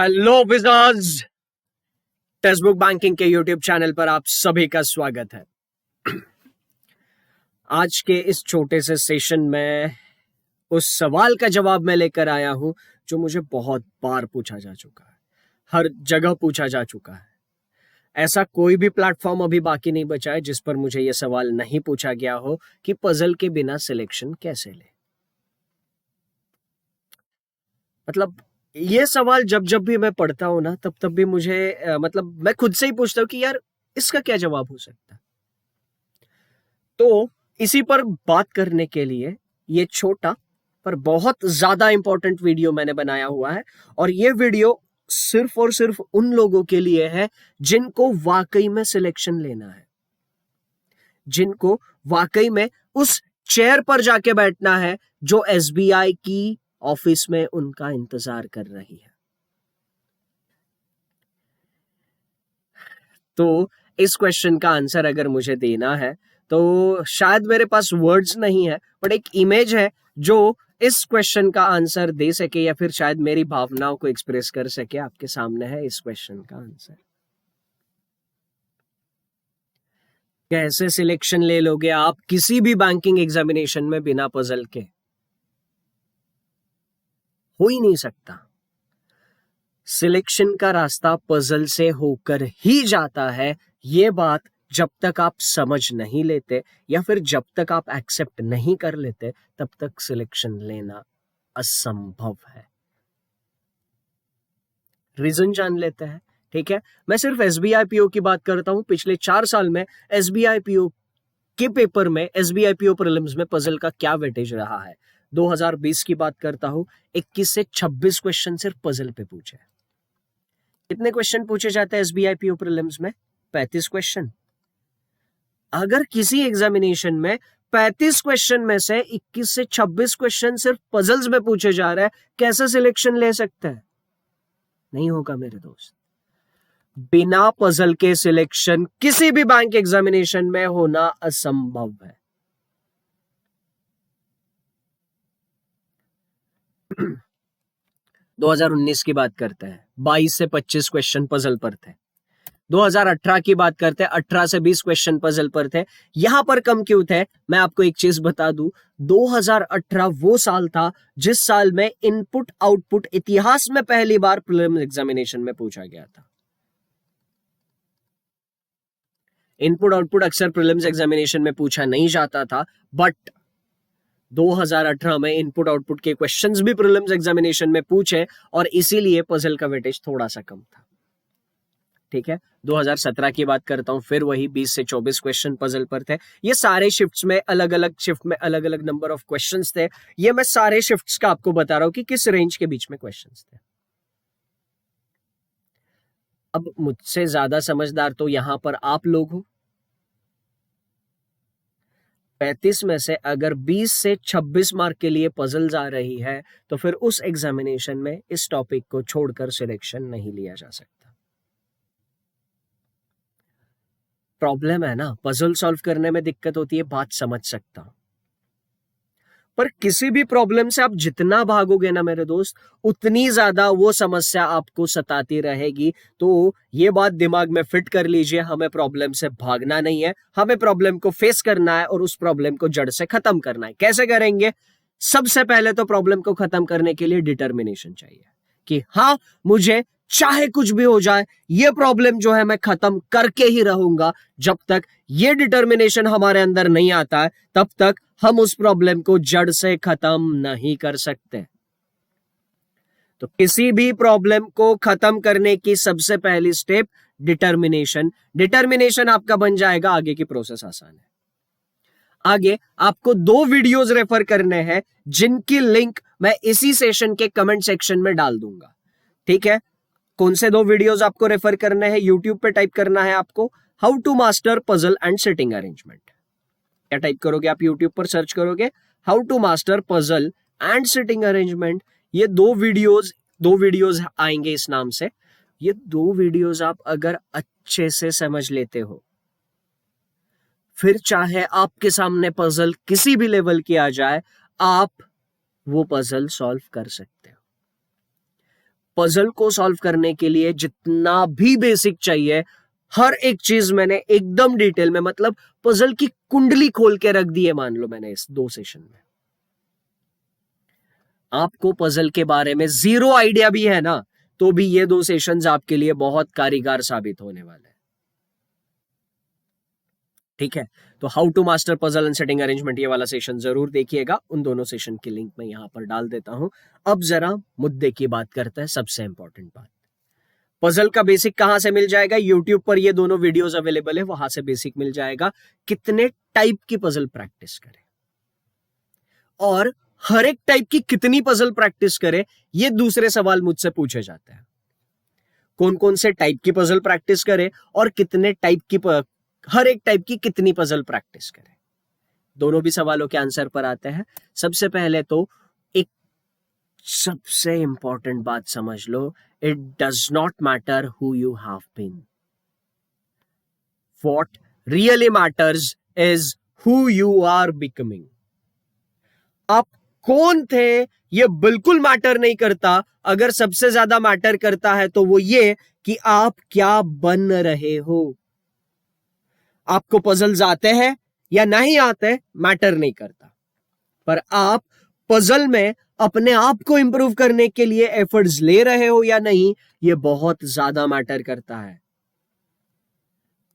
Hello विजर्स, text book banking के YouTube channel पर आप सभी का स्वागत है। आज के इस छोटे से सेशन में उस सवाल का जवाब मैं लेकर आया हूं जो मुझे बहुत बार पूछा जा चुका है, हर जगह पूछा जा चुका है। ऐसा कोई भी प्लेटफॉर्म अभी बाकी नहीं बचा है जिस पर मुझे यह सवाल नहीं पूछा गया हो कि पजल के बिना सिलेक्शन कैसे ले। मतलब ये सवाल जब जब भी मैं पढ़ता हूं ना तब भी मुझे मैं खुद से ही पूछता हूं कि यार इसका क्या जवाब हो सकता है। तो इसी पर बात करने के लिए ये छोटा पर बहुत ज्यादा इंपॉर्टेंट वीडियो मैंने बनाया हुआ है, और ये वीडियो सिर्फ और सिर्फ उन लोगों के लिए है जिनको वाकई में सिलेक्शन लेना है, जिनको वाकई में उस चेयर पर जाके बैठना है जो एसबीआई की ऑफिस में उनका इंतजार कर रही है। तो इस क्वेश्चन का आंसर अगर मुझे देना है तो शायद मेरे पास वर्ड्स नहीं है, बट एक इमेज है जो इस क्वेश्चन का आंसर दे सके, या फिर शायद मेरी भावनाओं को एक्सप्रेस कर सके। आपके सामने है इस क्वेश्चन का आंसर। कैसे सिलेक्शन ले लोगे आप किसी भी बैंकिंग एग्जामिनेशन में बिना पजल के? हो ही नहीं सकता। सिलेक्शन का रास्ता पजल से होकर ही जाता है। ये बात जब तक आप समझ नहीं लेते या फिर जब तक आप एक्सेप्ट नहीं कर लेते तब तक सिलेक्शन लेना असंभव है। रीजन जान लेते हैं, ठीक है। मैं सिर्फ एसबीआई पीओ की बात करता हूं। पिछले 4 साल में एसबीआई पीओ के पेपर में, एसबीआई पीओ प्रीलिम्स में पजल का क्या वेटेज रहा है। 2020 की बात करता हूं, 21 से 26 क्वेश्चन सिर्फ पजल पे पूछे। कितने क्वेश्चन पूछे जाते हैं एसबीआई पीओ प्रीलिम्स में? 35 क्वेश्चन। अगर किसी एग्जामिनेशन में 35 क्वेश्चन में से 21 से 26 क्वेश्चन सिर्फ पजल्स में पूछे जा रहे हैं, कैसे सिलेक्शन ले सकते हैं? नहीं होगा मेरे दोस्त। बिना पजल के सिलेक्शन किसी भी बैंक एग्जामिनेशन में होना असंभव है। 2019 की बात करते हैं, 22 से 25 क्वेश्चन पजल पर थे। 2018 की बात करते हैं, 18 से 20 क्वेश्चन पजल पर थे। यहां पर कम क्यों थे? मैं आपको एक चीज बता दूं, 2018 वो साल था जिस साल में इनपुट आउटपुट इतिहास में पहली बार प्रीलिम्स एग्जामिनेशन में पूछा गया था। इनपुट आउटपुट अक्सर प्रीलिम्स एग्जामिनेशन में पूछा नहीं जाता था, बट 2018 में इनपुट आउटपुट के क्वेश्चंस भी प्रीलिम्स एग्जामिनेशन में पूछे, और इसीलिए पजल का वेटेज थोड़ा सा कम था, ठीक है। 2017 की बात करता हूं, फिर वही 20 से 24 क्वेश्चन पजल पर थे। ये सारे शिफ्ट्स में अलग अलग नंबर ऑफ क्वेश्चंस थे। ये मैं सारे शिफ्ट्स का आपको बता रहा हूं कि किस रेंज के बीच में क्वेश्चंस थे। अब मुझसे ज्यादा समझदार तो यहां पर आप लोग हो। 35 में से अगर 20 से 26 मार्क के लिए पजल्स आ रही है तो फिर उस एग्जामिनेशन में इस टॉपिक को छोड़कर सिलेक्शन नहीं लिया जा सकता। प्रॉब्लम है ना, पजल सॉल्व करने में दिक्कत होती है, बात समझ सकता हूं, पर किसी भी प्रॉब्लम से आप जितना भागोगे ना मेरे दोस्त, उतनी ज्यादा वो समस्या आपको सताती रहेगी। तो ये बात दिमाग में फिट कर लीजिए, हमें प्रॉब्लम से भागना नहीं है, हमें प्रॉब्लम को फेस करना है और उस प्रॉब्लम को जड़ से खत्म करना है। कैसे करेंगे? सबसे पहले तो प्रॉब्लम को खत्म करने के लिए डिटर्मिनेशन चाहिए कि हाँ, मुझे चाहे कुछ भी हो जाए ये प्रॉब्लम जो है मैं खत्म करके ही रहूंगा। जब तक ये डिटर्मिनेशन हमारे अंदर नहीं आता है तब तक हम उस प्रॉब्लम को जड़ से खत्म नहीं कर सकते। तो किसी भी प्रॉब्लम को खत्म करने की सबसे पहली स्टेप डिटर्मिनेशन आपका बन जाएगा, आगे की प्रोसेस आसान है। आगे आपको 2 वीडियोस रेफर करने हैं जिनकी लिंक मैं इसी सेशन के कमेंट सेक्शन में डाल दूंगा, ठीक है। कौन से 2 वीडियोस आपको रेफर करने हैं? यूट्यूब पे टाइप करना है आपको, how to master puzzle and sitting arrangement. क्या टाइप करोगे आप? यूट्यूब पर सर्च करोगे how to master puzzle and sitting arrangement. ये 2 वीडियोस आएंगे इस नाम से। ये 2 वीडियोस आप अगर अच्छे से समझ लेते हो, फिर चाहे आपके सामने पजल किसी भी लेवल की आ जाए, आप वो पजल सॉल्व कर सकते हो। पजल को सॉल्व करने के लिए जितना भी बेसिक चाहिए, हर एक चीज मैंने एकदम डिटेल में, मतलब पजल की कुंडली खोल के रख दी है मान लो मैंने इस 2 सेशन में। आपको पजल के बारे में जीरो आइडिया भी है ना, तो भी ये 2 सेशंस आपके लिए बहुत कारीगर साबित होने वाले हैं। ठीक है, तो how to master puzzle and setting arrangement, ये वाला सेशन जरूर देखिएगा। उन दोनों सेशन की लिंक मैं यहां पर डाल देता हूं। अब जरा मुद्दे की बात करते हैं, सबसे इंपॉर्टेंट बात। पजल का बेसिक कहां से मिल जाएगा? यूट्यूब पर ये दोनों वीडियोस अवेलेबल है, वहां से बेसिक मिल जाएगा। कितने टाइप की पजल प्रैक्टिस करें और हर एक टाइप की कितनी पजल प्रैक्टिस करें, ये दूसरे सवाल मुझसे पूछे जाते हैं। कौन कौन से टाइप की पजल प्रैक्टिस करें और कितने टाइप की हर एक टाइप की कितनी पजल प्रैक्टिस करें, दोनों भी सवालों के आंसर पर आते हैं। सबसे पहले तो एक सबसे इंपॉर्टेंट बात समझ लो, it does not matter who you have been, what really matters is who you are becoming. आप कौन थे ये बिल्कुल मैटर नहीं करता, अगर सबसे ज्यादा मैटर करता है तो वो ये कि आप क्या बन रहे हो। आपको पजल्स आते हैं या नहीं आते मैटर नहीं करता, पर आप पजल में अपने आप को इंप्रूव करने के लिए एफर्ट्स ले रहे हो या नहीं, ये बहुत ज्यादा मैटर करता है।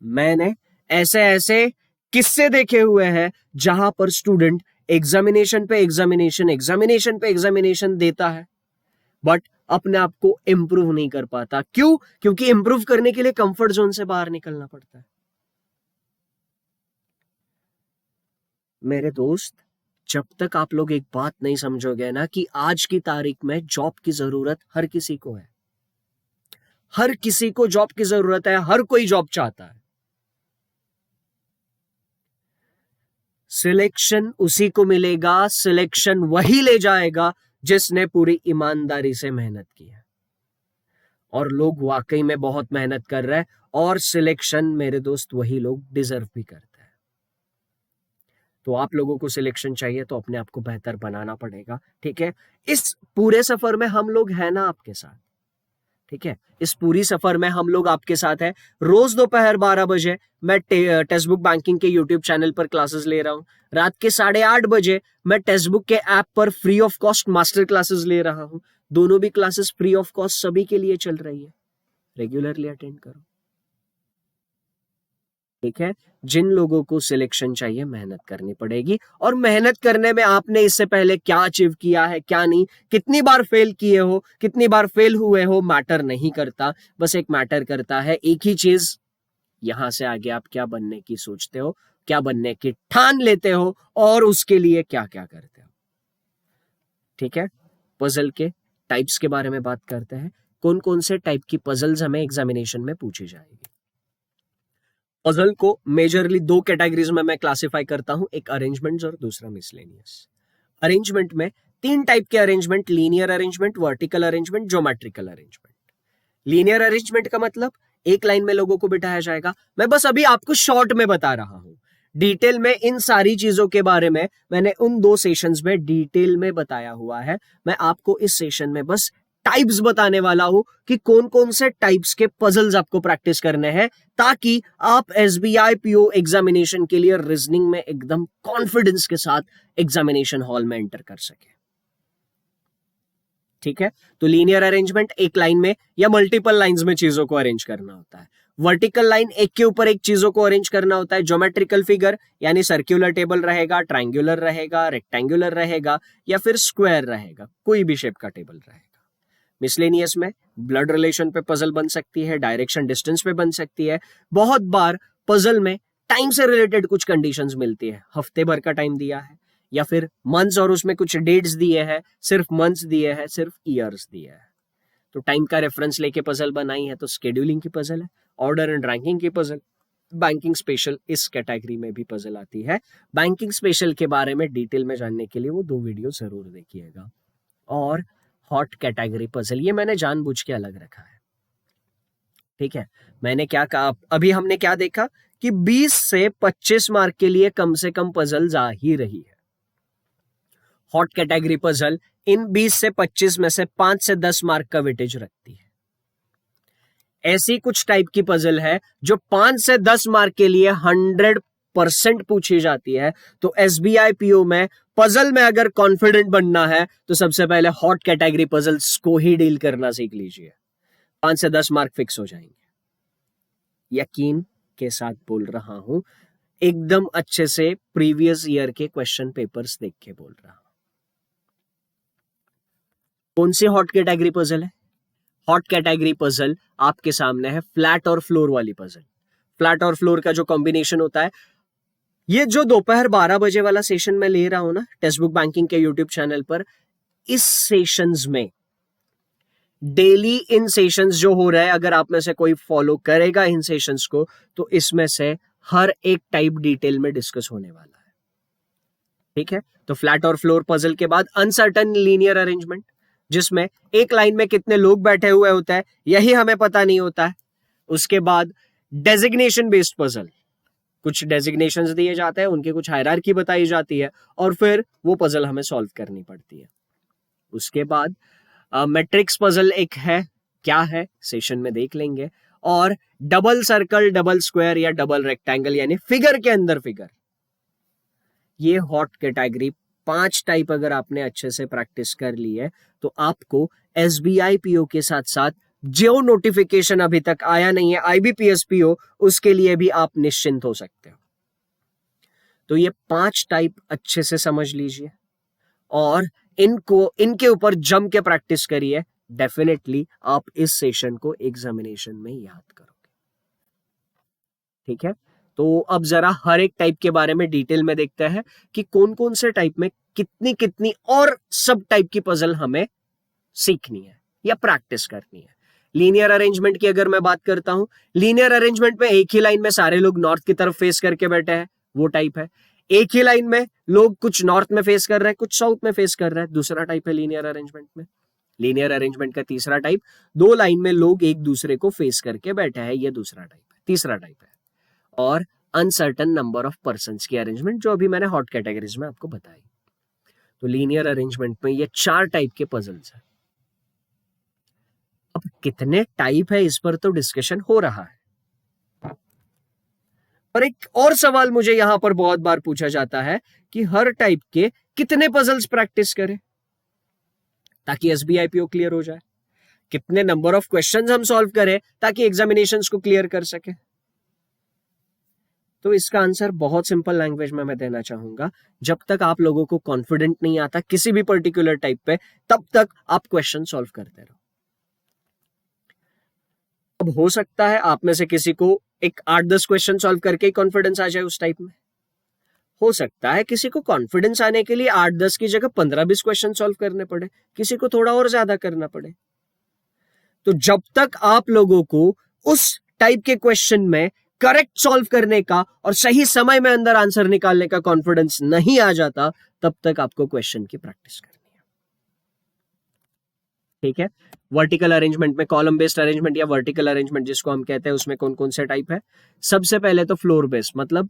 मैंने ऐसे ऐसे किस्से देखे हुए हैं जहां पर स्टूडेंट एग्जामिनेशन पे एग्जामिनेशन देता है बट अपने आप को इंप्रूव नहीं कर पाता। क्यों? क्योंकि इंप्रूव करने के लिए कंफर्ट जोन से बाहर निकलना पड़ता है। मेरे दोस्त, जब तक आप लोग एक बात नहीं समझोगे ना कि आज की तारीख में जॉब की जरूरत हर किसी को है, हर किसी को जॉब की जरूरत है, हर कोई जॉब चाहता है। सिलेक्शन उसी को मिलेगा, सिलेक्शन वही ले जाएगा जिसने पूरी ईमानदारी से मेहनत की है। और लोग वाकई में बहुत मेहनत कर रहे हैं, और सिलेक्शन मेरे दोस्त वही लोग डिजर्व भी करते हैं। तो आप लोगों को सिलेक्शन चाहिए तो अपने आप को बेहतर बनाना पड़ेगा। ठीक है, इस पूरे सफर में हम लोग हैं ना आपके साथ। ठीक है, इस पूरी सफर में हम लोग आपके साथ हैं। रोज दोपहर 12 बजे मैं टेक्स्ट बुक बैंकिंग के यूट्यूब चैनल पर क्लासेस ले रहा हूं। रात के 8:30 बजे मैं टेक्स्ट बुक के ऐप पर free of cost master classes ले रहा हूं। दोनों भी क्लासेस फ्री ऑफ कॉस्ट सभी के लिए चल रही है, रेगुलरली अटेंड करो। ठीक है, जिन लोगों को सिलेक्शन चाहिए मेहनत करनी पड़ेगी, और मेहनत करने में आपने इससे पहले क्या अचीव किया है क्या नहीं, कितनी बार फेल किए हो, कितनी बार फेल हुए हो, मैटर नहीं करता। बस एक मैटर करता है एक ही चीज, यहां से आगे आप क्या बनने की सोचते हो, क्या बनने की ठान लेते हो, और उसके लिए क्या क्या करते हो। ठीक है, पजल के टाइप्स के बारे में बात करते हैं। कौन कौन से टाइप की पजल्स हमें एग्जामिनेशन में पूछी जाएगी। पजल को मेजरली 2 कैटेगरीज में मैं क्लासिफाई करता हूं, एक अरेंजमेंट्स और दूसरा मिसलेनियस। अरेंजमेंट में 3 टाइप के arrangement, linear arrangement, vertical arrangement, geometrical arrangement. Linear arrangement का मतलब एक लाइन में लोगों को बिठाया जाएगा। मैं बस अभी आपको शॉर्ट में बता रहा हूं, डिटेल में इन सारी चीजों के बारे में मैंने उन 2 सेशंस में डिटेल में बताया हुआ है। मैं आपको इस सेशन में बस टाइप्स बताने वाला हूं कि कौन कौन से टाइप्स के पजल्स आपको प्रैक्टिस करने हैं, ताकि आप एसबीआई पीओ एग्जामिनेशन के लिए रीजनिंग में एकदम कॉन्फिडेंस के साथ एग्जामिनेशन हॉल में एंटर कर सके। ठीक है, तो लीनियर अरेंजमेंट एक लाइन में या मल्टीपल लाइंस में चीजों को अरेंज करना होता है। वर्टिकल लाइन एक के ऊपर एक चीजों को अरेंज करना होता है। ज्योमेट्रिकल फिगर यानी सर्कुलर टेबल रहेगा, ट्रायंगुलर रहेगा, रेक्टेंगुलर रहेगा, या फिर स्क्वायर रहेगा, कोई भी शेप का टेबल रहेगा। मिसलेनियस में ब्लड रिलेशन पे पजल बन सकती है, डायरेक्शन डिस्टेंस पे बन सकती है। बहुत बार पजल में टाइम से रिलेटेड कुछ कंडीशंस मिलती है, हफ्ते भर का टाइम दिया है, या फिर मंथ्स और उसमें कुछ डेट्स दिए हैं, सिर्फ मंथ्स दिए हैं, सिर्फ ईयर्स दिए हैं। तो टाइम का रेफरेंस लेके पजल बनाई है तो स्केड्यूलिंग की पजल है। ऑर्डर एंड रैंकिंग की पजल, बैंकिंग स्पेशल इस कैटेगरी में भी पजल आती है। बैंकिंग स्पेशल के बारे में डिटेल में जानने के लिए वो 2 वीडियो जरूर देखिएगा। और हॉट कैटेगरी पजल, ये मैंने जानबूझ के अलग रखा है। ठीक है, मैंने क्या कहा, अभी हमने क्या देखा कि 20 से 25 मार्क के लिए कम से कम पजल्स आ ही रही है। हॉट कैटेगरी पजल इन 20 से 25 में से 5 से 10 मार्क का वेटेज रखती है। ऐसी कुछ टाइप की पजल है जो 5 से 10 मार्क के लिए 100% पूछी जाती है। तो एसबीआई पीओ में पजल में अगर कॉन्फिडेंट बनना है तो सबसे पहले हॉट कैटेगरी पजल्स को ही डील करना सीख लीजिए। 5 से 10 मार्क फिक्स हो जाएंगे। यकीन के साथ बोल रहा हूं, एकदम अच्छे से प्रीवियस ईयर के क्वेश्चन पेपर्स देख के बोल रहा हूं। कौन सी हॉट कैटेगरी पजल है? हॉट कैटेगरी पजल आपके सामने है फ्लैट और फ्लोर वाली पजल। फ्लैट और फ्लोर का जो कॉम्बिनेशन होता है, ये जो दोपहर 12 बजे वाला सेशन मैं ले रहा हूं ना टेक्स्ट बुक बैंकिंग के यूट्यूब चैनल पर, इस सेशंस में डेली इन सेशंस जो हो रहा है, अगर आप में से कोई फॉलो करेगा इन सेशंस को, तो इसमें से हर एक टाइप डिटेल में डिस्कस होने वाला है। ठीक है, तो फ्लैट और फ्लोर पजल के बाद अनसर्टन लीनियर अरेंजमेंट, जिसमें एक लाइन में कितने लोग बैठे हुए होते हैं यही हमें पता नहीं होता है। उसके बाद डेजिग्नेशन बेस्ड पजल, कुछ डेजिग्नेशंस दिए जाते हैं, उनकी कुछ हायरार्की बताई जाती है और फिर वो पजल हमें सॉल्व करनी पड़ती है। उसके बाद मैट्रिक्स पजल एक है, क्या है सेशन में देख लेंगे। और डबल सर्कल, डबल स्क्वायर या डबल रेक्टेंगल, यानी फिगर के अंदर फिगर, ये हॉट कैटेगरी 5 टाइप अगर आपने अच्छे से प्रैक्टिस कर ली है तो आपको एसबीआई पीओ के साथ साथ जो नोटिफिकेशन अभी तक आया नहीं है आईबीपीएस पीओ, उसके लिए भी आप निश्चिंत हो सकते हो। तो ये 5 टाइप अच्छे से समझ लीजिए और इनके ऊपर जम के प्रैक्टिस करिए। डेफिनेटली आप इस सेशन को एग्जामिनेशन में याद करोगे। ठीक है, तो अब जरा हर एक टाइप के बारे में डिटेल में देखते हैं कि कौन कौन से टाइप में कितनी कितनी और सब टाइप की पजल हमें सीखनी है या प्रैक्टिस करनी है। लीनियर अरेंजमेंट की अगर मैं बात करता हूं, लीनियर अरेंजमेंट में एक ही लाइन में सारे लोग नॉर्थ की तरफ फेस करके बैठे हैं, वो टाइप है। एक ही लाइन में लोग कुछ नॉर्थ में फेस कर रहे हैं, कुछ साउथ में फेस कर रहे हैं, दूसरा टाइप है लीनियर अरेंजमेंट में। लीनियर अरेंजमेंट का तीसरा टाइप, 2 लाइन में लोग एक दूसरे को फेस करके बैठे हैं, ये दूसरा टाइप है। तीसरा टाइप है और अनसर्टन नंबर ऑफ पर्संस की अरेंजमेंट, जो अभी मैंने हॉट कैटेगरीज में आपको बताई। तो लीनियर अरेंजमेंट में ये 4 टाइप के पजल्स हैं। अब कितने टाइप है इस पर तो डिस्कशन हो रहा है, पर एक और सवाल मुझे यहां पर बहुत बार पूछा जाता है कि हर टाइप के कितने पजल्स प्रैक्टिस करें ताकि एसबीआई पीओ क्लियर हो जाए, कितने नंबर ऑफ क्वेश्चंस हम सॉल्व करें ताकि एग्जामिनेशंस को क्लियर कर सके। तो इसका आंसर बहुत सिंपल लैंग्वेज में मैं देना चाहूंगा, जब तक आप लोगों को कॉन्फिडेंट नहीं आता किसी भी पर्टिकुलर टाइप पे, तब तक आप क्वेश्चन सॉल्व करते रहो। अब हो सकता है आप में से किसी को एक 8-10 क्वेश्चन सॉल्व करके ही कॉन्फिडेंस आ जाए उस टाइप में, हो सकता है किसी को कॉन्फिडेंस आने के लिए 8-10 की जगह 15-20 क्वेश्चन सॉल्व करने पड़े, किसी को थोड़ा और ज्यादा करना पड़े। तो जब तक आप लोगों को उस टाइप के क्वेश्चन में करेक्ट सॉल्व करने का और सही समय में अंदर आंसर निकालने का कॉन्फिडेंस नहीं आ जाता, तब तक आपको क्वेश्चन की प्रैक्टिस करनी है। ठीक है, वर्टिकल अरेंजमेंट में कॉलम बेस्ड अरेंजमेंट या वर्टिकल अरेंजमेंट जिसको हम कहते हैं, उसमें कौन कौन से टाइप है? सबसे पहले तो फ्लोर बेस्ड, मतलब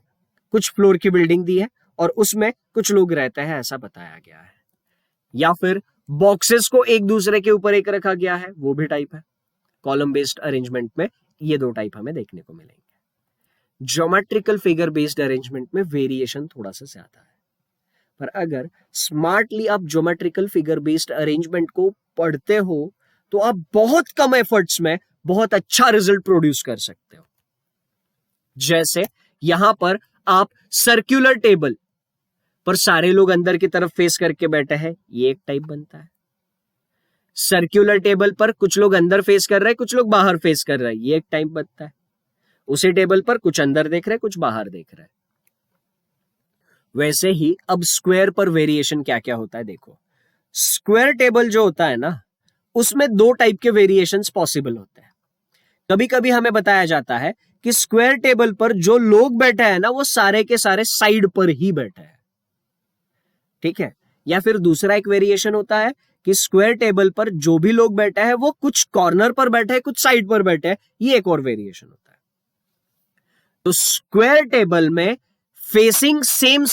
कुछ फ्लोर की बिल्डिंग दी है और उसमें कुछ लोग रहते हैं ऐसा बताया गया है, या फिर बॉक्सेस को एक दूसरे के ऊपर एक रखा गया है, वो भी टाइप है। कॉलम बेस्ड अरेंजमेंट में ये 2 टाइप हमें देखने को मिलेंगे। ज्योमेट्रिकल फिगर बेस्ड अरेंजमेंट में वेरिएशन थोड़ा सा ज्यादा है, पर अगर स्मार्टली आप ज्योमेट्रिकल फिगर बेस्ड अरेंजमेंट को पढ़ते हो तो आप बहुत कम एफर्ट्स में बहुत अच्छा रिजल्ट प्रोड्यूस कर सकते हो। जैसे यहां पर आप सर्कुलर टेबल पर सारे लोग अंदर की तरफ फेस करके बैठे हैं, ये एक टाइप बनता है। सर्कुलर टेबल पर कुछ लोग अंदर फेस कर रहे हैं, कुछ लोग बाहर फेस कर रहे हैं, ये एक टाइप बनता है। उसी टेबल पर कुछ अंदर देख रहे हैं, कुछ बाहर देख रहे हैं। वैसे ही अब स्क्वायर पर वेरिएशन क्या क्या होता है देखो। स्क्वायर टेबल जो होता है ना, उसमें 2 टाइप के वेरिएशंस पॉसिबल होते हैं। कभी कभी हमें बताया जाता है कि स्क्वायर टेबल पर जो लोग बैठे हैं ना, वो सारे के सारे साइड पर ही बैठे हैं। ठीक है, या फिर दूसरा एक वेरिएशन होता है कि स्क्वायर टेबल पर जो भी लोग बैठे हैं वो कुछ कॉर्नर पर बैठे हैं, कुछ साइड पर बैठे हैं, ये एक और वेरिएशन होता है। तो स्क्वायर टेबल में फेसिंग सेम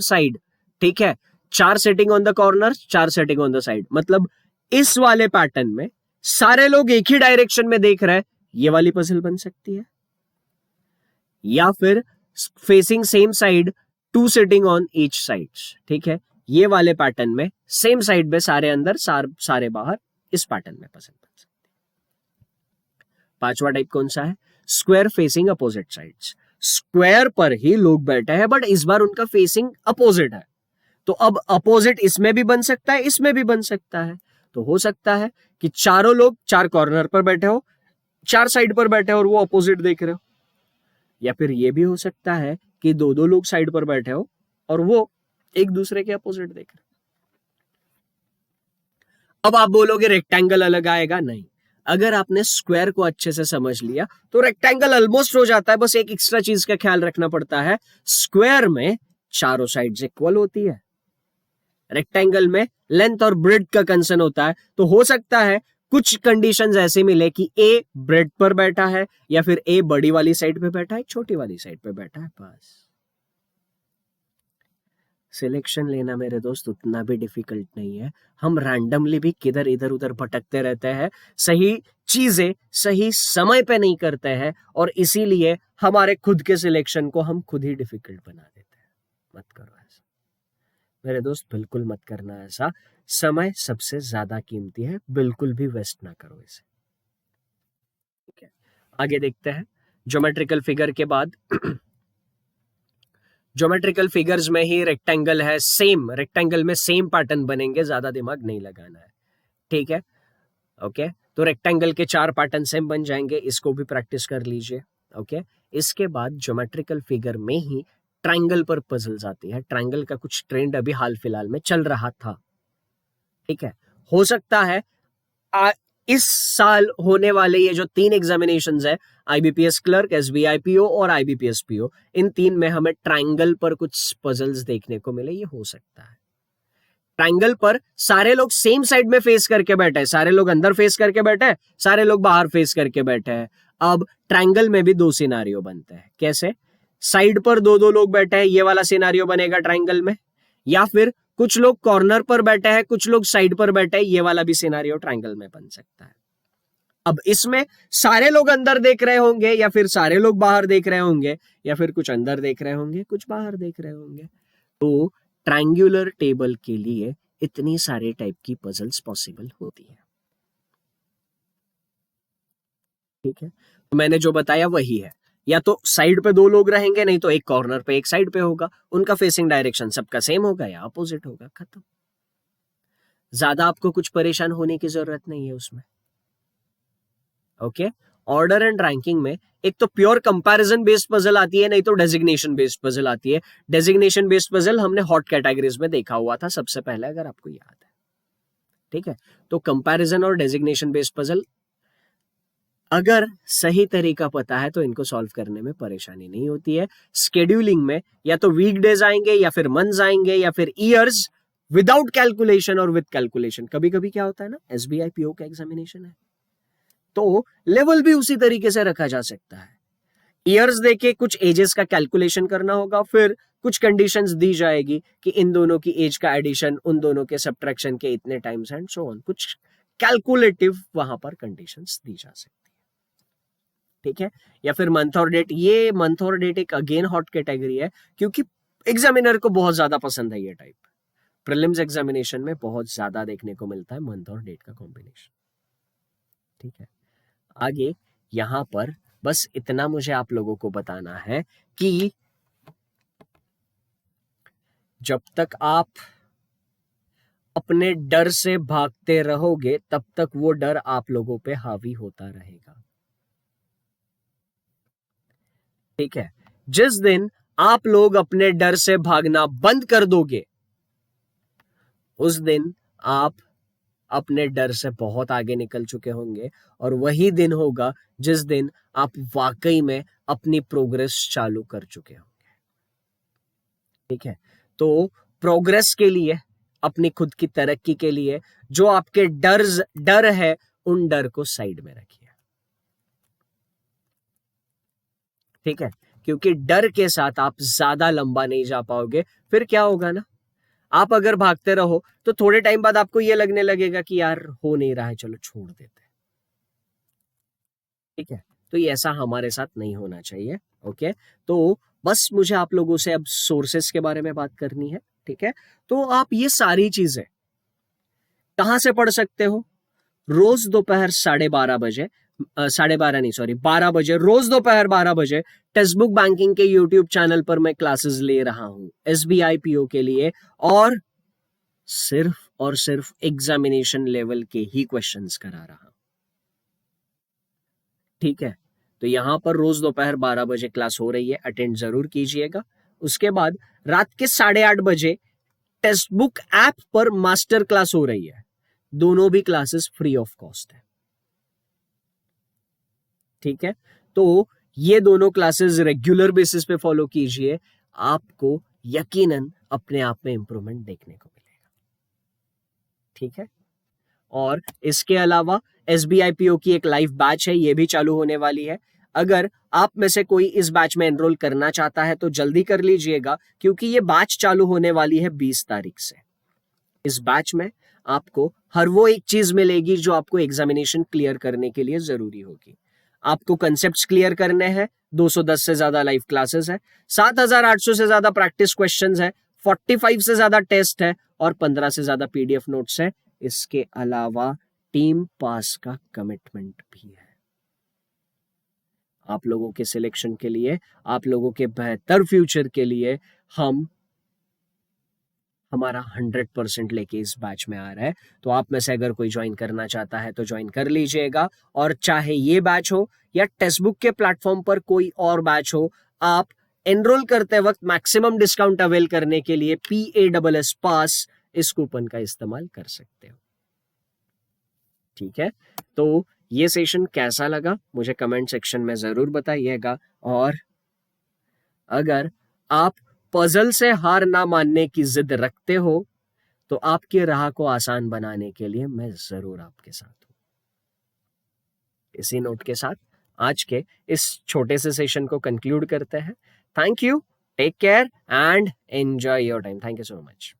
साइड, ठीक है, 4 setting on the corner, 4 setting on the side, मतलब इस वाले पैटर्न में सारे लोग एक ही डायरेक्शन में देख रहे हैं, ये वाली पजल बन सकती है। या फिर facing same side, 2 sitting on each side, ठीक है, ये वाले पैटर्न में सेम साइड में सारे अंदर सारे बाहर, इस पैटर्न में पजल बन सकती है। पांचवा टाइप कौन सा है? Square facing opposite sides. Square पर ही लोग बैठे हैं बट इस बार उनका फेसिंग अपोजिट है, तो अब अपोजिट इसमें भी बन सकता है, इसमें भी बन सकता है। तो हो सकता है कि चारों लोग 4 कॉर्नर पर बैठे हो, 4 साइड पर बैठे हो और वो अपोजिट देख रहे हो। या फिर ये भी हो सकता है कि दो लोग साइड पर बैठे हो और वो एक दूसरे के अपोजिट देख रहे हो। अब आप बोलोगे रेक्टेंगल अलग आएगा, नहीं। अगर आपने स्क्वायर को अच्छे से समझ लिया तो रेक्टेंगल ऑलमोस्ट हो जाता है, बस एक एक्स्ट्रा चीज का ख्याल रखना पड़ता है, स्क्वायर में चारों साइड्स इक्वल होती है, रेक्टेंगल में लेंथ और ब्रेड्थ का कंसर्न होता है। तो हो सकता है कुछ कंडीशंस ऐसे मिले कि ए ब्रेड पर बैठा है या फिर ए बड़ी वाली साइड पे बैठा है, छोटी वाली साइड पे बैठा है, बस। सिलेक्शन लेना मेरे दोस्त उतना भी डिफिकल्ट नहीं है, हम रैंडमली भी किधर इधर उधर भटकते रहते हैं, सही चीजें सही समय पे नहीं करते हैं और इसीलिए हमारे खुद के सिलेक्शन को हम खुद ही डिफिकल्ट बना देते हैं। मत करो ऐसा मेरे दोस्त, बिल्कुल मत करना ऐसा। समय सबसे ज्यादा कीमती है, बिल्कुल भी वेस्ट ना करो इसे। ठीक है, आगे देखते हैं। ज्योमेट्रिकल फिगर के बाद ज्योमेट्रिकल फिगर्स में ही रेक्टेंगल है, सेम रेक्टेंगल में सेम पैटर्न बनेंगे, ज्यादा दिमाग नहीं लगाना है, ठीक है। ओके, तो रेक्टेंगल के 4 पैटर्न सेम बन जाएंगे, इसको भी प्रैक्टिस कर लीजिए। ओके, इसके बाद ज्योमेट्रिकल फिगर में ही ट्रायंगल पर पजल्स आती है। ट्रायंगल का कुछ ट्रेंड अभी हाल फिलहाल में चल रहा था, ठीक है। हो सकता है इस साल होने वाले ये जो 3 एग्जामिनेशंस है, आईबीपीएस क्लर्क, एसबीआईपीओ और आईबीपीएस पीओ, इन 3 में हमें ट्रायंगल पर कुछ पजल्स देखने को मिले, ये हो सकता है। ट्रायंगल पर सारे लोग सेम साइड में फेस करके बैठे हैं, सारे लोग अंदर फेस करके बैठे हैं, सारे लोग बाहर फेस करके बैठे हैं। अब ट्रायंगल में भी 2 सिनारियो बनते हैं, कैसे? साइड पर 2 लोग बैठे हैं, ये वाला सिनारियो बनेगा ट्रायंगल में, या फिर कुछ लोग कॉर्नर पर बैठे हैं, कुछ लोग साइड पर बैठे हैं, ये वाला भी सिनारियो ट्रायंगल में बन सकता है। अब इसमें सारे लोग अंदर देख रहे होंगे या फिर सारे लोग बाहर देख रहे होंगे, या फिर कुछ अंदर देख रहे होंगे कुछ बाहर देख रहे होंगे। तो ट्रायंगुलर टेबल के लिए इतनी सारे टाइप की पजल्स पॉसिबल होती है, ठीक है। तो मैंने जो बताया वही है, या तो साइड पे 2 लोग रहेंगे, नहीं तो एक कॉर्नर पे एक साइड पे होगा, उनका फेसिंग डायरेक्शन सबका सेम होगा या अपोजिट होगा, खत्म। ज्यादा आपको कुछ परेशान होने की जरूरत नहीं है उसमें। ओके, ऑर्डर एंड रैंकिंग में एक तो प्योर कंपैरिजन बेस्ड पजल आती है, नहीं तो डेजिग्नेशन बेस्ड पजल आती है। डेजिग्नेशन बेस्ड पजल हमने हॉट कैटेगरीज में देखा हुआ था सबसे पहले, अगर आपको याद है, ठीक है। तो कंपैरिजन और डेजिग्नेशन बेस्ड पजल अगर सही तरीका पता है तो इनको सॉल्व करने में परेशानी नहीं होती है। स्केड्यूलिंग में या तो वीक डेज आएंगे या फिर मंथ्स आएंगे या फिर ईयर्स, विदाउट कैलकुलेशन और विद कैलकुलेशन। कभी कभी क्या होता है ना, एसबीआई पीओ का एग्जामिनेशन है तो लेवल भी उसी तरीके से रखा जा सकता है। ईयर्स देके कुछ एजेस का कैलकुलेशन करना होगा, फिर कुछ कंडीशंस दी जाएगी कि इन दोनों की एज का एडिशन उन दोनों के सब्ट्रैक्शन के इतने टाइम्स एंड सो ऑन, कुछ कैलकुलेटिव वहां पर कंडीशंस दी जा सकती है, ठीक है। या फिर मंथ और डेट, ये मंथ और डेट एक अगेन हॉट कैटेगरी है क्योंकि एग्जामिनर को बहुत ज्यादा पसंद है ये टाइप। प्रीलिम्स एग्जामिनेशन में बहुत ज्यादा देखने को मिलता है मंथ और डेट का कॉम्बिनेशन, ठीक है। आगे यहां पर बस इतना मुझे आप लोगों को बताना है कि जब तक आप अपने डर से भागते रहोगे तब तक वो डर आप लोगों पे हावी होता रहेगा, ठीक है। जिस दिन आप लोग अपने डर से भागना बंद कर दोगे उस दिन आप अपने डर से बहुत आगे निकल चुके होंगे, और वही दिन होगा जिस दिन आप वाकई में अपनी प्रोग्रेस चालू कर चुके होंगे, ठीक है। तो प्रोग्रेस के लिए, अपनी खुद की तरक्की के लिए जो आपके डर है उन डर को साइड में रखिए, ठीक है। क्योंकि डर के साथ आप ज्यादा लंबा नहीं जा पाओगे। फिर क्या होगा ना, आप अगर भागते रहो तो थोड़े टाइम बाद आपको ये लगने लगेगा कि यार हो नहीं रहा है, चलो छोड़ देते हैं। ठीक है, तो ये ऐसा हमारे साथ नहीं होना चाहिए। ओके, तो बस मुझे आप लोगों से अब सोर्सेस के बारे में बात करनी है। ठीक है, तो आप ये सारी चीजें कहां से पढ़ सकते हो? रोज दोपहर 12:30 बजे, 12:30 नहीं सॉरी 12 बजे, रोज दोपहर 12 बजे टेक्स्ट बुक बैंकिंग के यूट्यूब चैनल पर मैं क्लासेस ले रहा हूं SBI PO के लिए, और सिर्फ एग्जामिनेशन लेवल के ही क्वेश्चंस करा रहा हूं। ठीक है, तो यहां पर रोज दोपहर 12 बजे क्लास हो रही है, अटेंड जरूर कीजिएगा। उसके बाद रात के 8:30 बजे टेक्स्ट बुक ऐप पर मास्टर क्लास हो रही है। दोनों भी क्लासेस फ्री ऑफ कॉस्ट है। ठीक है, तो ये दोनों क्लासेस रेगुलर बेसिस पे फॉलो कीजिए, आपको यकीनन अपने आप में इंप्रूवमेंट देखने को मिलेगा। ठीक है, और इसके अलावा SBI PO की एक लाइव बैच है, ये भी चालू होने वाली है। अगर आप में से कोई इस बैच में एनरोल करना चाहता है तो जल्दी कर लीजिएगा, क्योंकि ये बैच चालू होने वाली है 20 तारीख से। इस बैच में आपको हर वो एक चीज मिलेगी जो आपको एग्जामिनेशन क्लियर करने के लिए जरूरी होगी। आपको कंसेप्ट्स क्लियर करने हैं, 210 से ज्यादा लाइव क्लासेस है, 7800 से ज्यादा प्रैक्टिस क्वेश्चंस है, 45 से ज्यादा टेस्ट है और 15 से ज्यादा PDF नोट्स है। इसके अलावा टीम पास का कमिटमेंट भी है। आप लोगों के सिलेक्शन के लिए, आप लोगों के बेहतर फ्यूचर के लिए हम हमारा 100% लेके इस बैच में आ रहा है। तो आप में से अगर कोई ज्वाइन करना चाहता है तो ज्वाइन कर लीजिएगा, और चाहे ये बैच हो या टेक्स्ट बुक के प्लेटफॉर्म पर कोई और बैच हो, आप एनरोल करते वक्त मैक्सिमम डिस्काउंट अवेल करने के लिए PASS पास इस कूपन का इस्तेमाल कर सकते हो। ठीक है, तो ये सेशन कैसा लगा मुझे कमेंट सेक्शन में जरूर बताइएगा, और अगर आप पजल से हार ना मानने की जिद रखते हो तो आपकी राह को आसान बनाने के लिए मैं जरूर आपके साथ हूं। इसी नोट के साथ आज के इस छोटे से सेशन को कंक्लूड करते हैं। Thank you, take care and enjoy your time. Thank you so much.